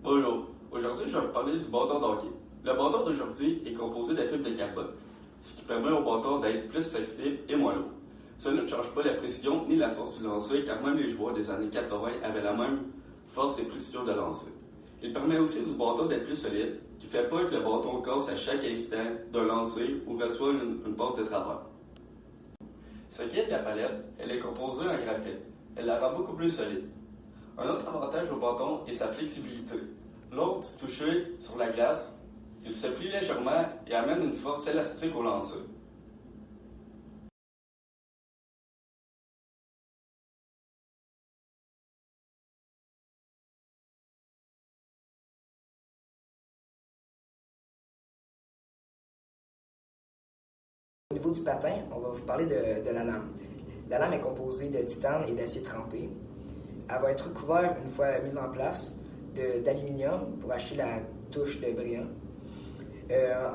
Bonjour, aujourd'hui je vais vous parler du bâton de hockey. Le bâton d'aujourd'hui est composé de fibres de carbone, ce qui permet au bâton d'être plus flexible et moins lourd. Cela ne change pas la précision ni la force du lancer, car même les joueurs des années 80 avaient la même force et précision de lancer. Il permet aussi du bâton d'être plus solide, qui ne fait pas que le bâton casse à chaque instant d'un lancer ou reçoit une passe de travers. Ce qui est de la palette, elle est composée en graphite. Elle la rend beaucoup plus solide. Un autre avantage au bâton est sa flexibilité. Lors du toucher sur la glace, il se plie légèrement et amène une force élastique au lancer. Au niveau du patin, on va vous parler de la lame. La lame est composée de titane et d'acier trempé. Elle va être recouverte, une fois mise en place, d'aluminium pour acheter la touche de brillant.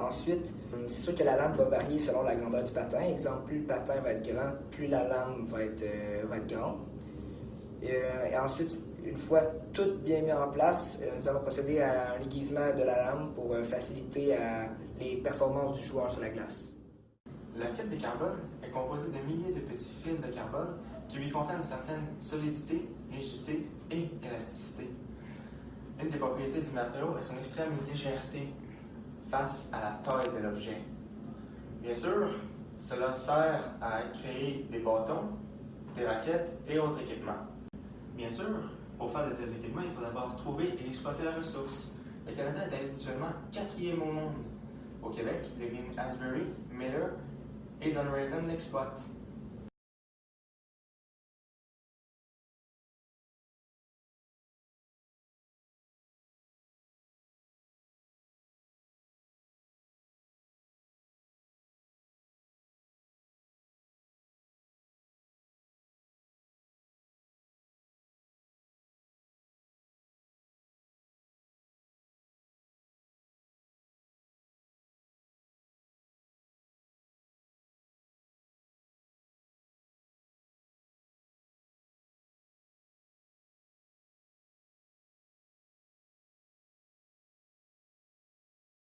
Ensuite, c'est sûr que la lame va varier selon la grandeur du patin. Exemple, plus le patin va être grand, plus la lame va être grande. Et ensuite, une fois tout bien mis en place, nous allons procéder à un aiguisement de la lame pour faciliter les performances du joueur sur la glace. La fibre de carbone est composée de milliers de petits fils de carbone qui lui confèrent une certaine solidité, rigidité et élasticité. Une des propriétés du matériau est son extrême légèreté face à la taille de l'objet. Bien sûr, cela sert à créer des bâtons, des raquettes et autres équipements. Bien sûr, pour faire de tels équipements, il faut d'abord trouver et exploiter la ressource. Le Canada est actuellement 4e au monde. Au Québec, les mines Asbury, Miller et Dunraven l'exploitent.